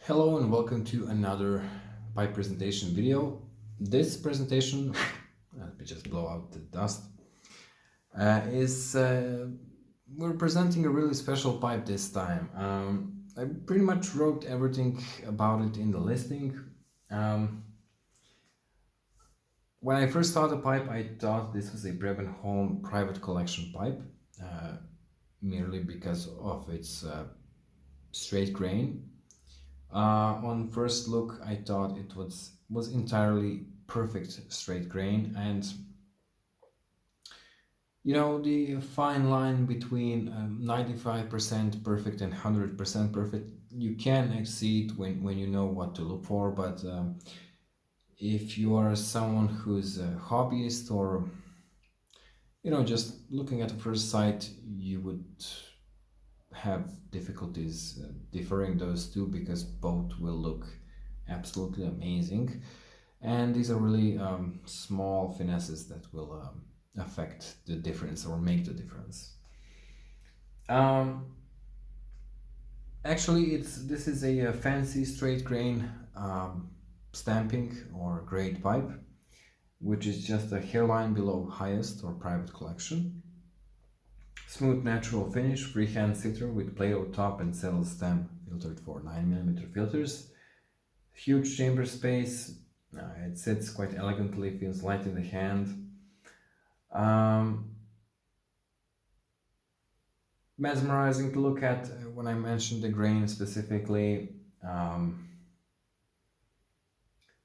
Hello and welcome to another pipe presentation video. This presentation, let me just blow out the dust, is we're presenting a really special pipe this time. I pretty much wrote everything about it in the listing. When I first saw the pipe, I thought this was a Preben Holm private collection pipe, merely because of its straight grain. On first look, I thought it was entirely perfect straight grain, and the fine line between 95% perfect and 100% perfect, you can exceed when you know what to look for. But if you are someone who's a hobbyist, or just looking at the first sight, you would have difficulties differing those two, because both will look absolutely amazing, and these are really small finesses that will affect the difference or make the difference. Actually, this is a fancy straight grain stamping or grade pipe, which is just a hairline below highest or private collection. Smooth natural finish, freehand sitter with Plateau top and settled stem, filtered for 9mm filters. Huge chamber space. It sits quite elegantly, feels light in the hand. Mesmerizing to look at. When I mentioned the grain specifically,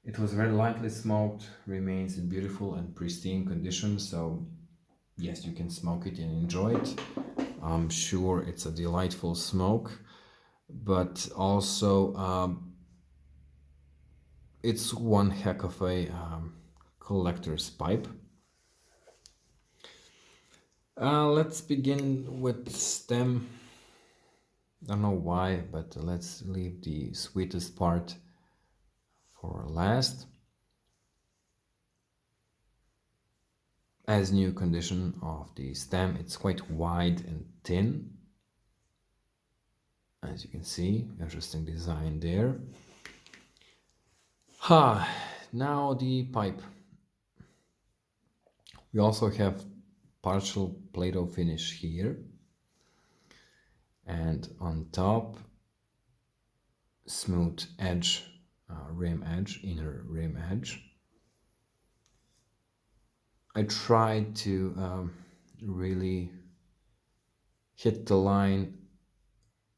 it was very lightly smoked, remains in beautiful and pristine condition, so yes, you can smoke it and enjoy it. I'm sure it's a delightful smoke, but also it's one heck of a collector's pipe. Let's begin with stem. I don't know why, but let's leave the sweetest part for last. As new condition of the stem, it's quite wide and thin, as you can see. Interesting design there. Now the pipe. We also have partial Plateau finish here, and on top smooth edge, rim edge, inner rim edge. I tried to really hit the line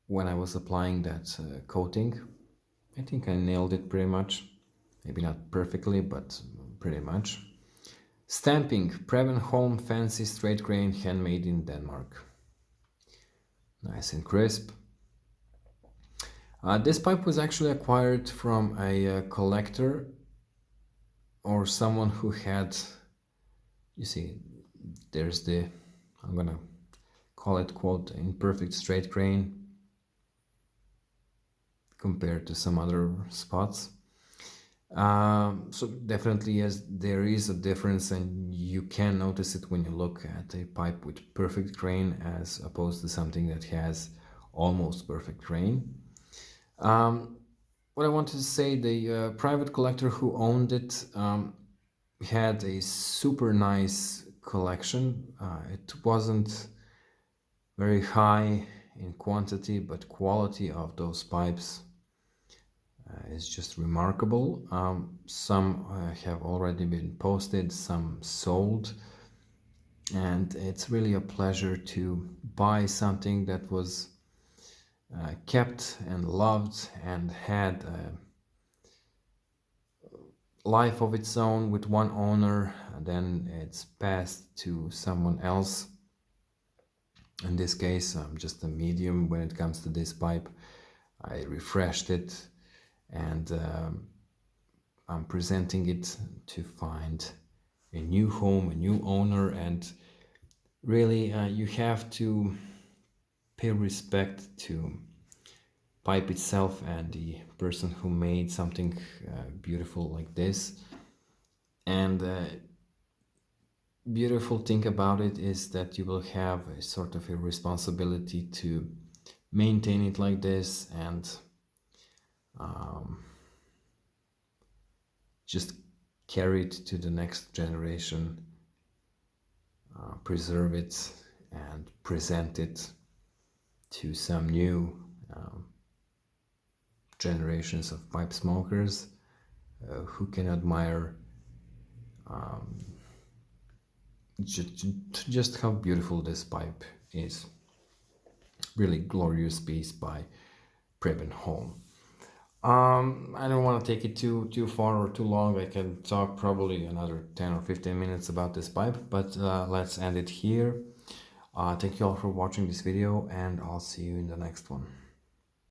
when I was applying that coating. I think I nailed it pretty much. Maybe not perfectly, but pretty much. Stamping, Preben Holm fancy straight grain, handmade in Denmark. Nice and crisp. This pipe was actually acquired from a collector, or someone who had, you see, there's the, I'm gonna call it, quote, imperfect straight grain compared to some other spots. So definitely, yes, there is a difference, and you can notice it when you look at a pipe with perfect grain as opposed to something that has almost perfect grain. What I wanted to say, the private collector who owned it had a super nice collection. It wasn't very high in quantity, but quality of those pipes is just remarkable. Some have already been posted, some sold, and it's really a pleasure to buy something that was kept and loved and had a life of its own with one owner, and then it's passed to someone else. In this case, I'm just a medium when it comes to this pipe. I refreshed it, and I'm presenting it to find a new home, a new owner, and really you have to pay respect to pipe itself and the person who made something beautiful like this. And beautiful thing about it is that you will have a sort of a responsibility to maintain it like this, and just carry it to the next generation, preserve it and present it to some new generations of pipe smokers who can admire just how beautiful this pipe is. Really glorious piece by Preben Holm. I don't want to take it too far or too long. I can talk probably another 10 or 15 minutes about this pipe, but let's end it here. Thank you all for watching this video, and I'll see you in the next one.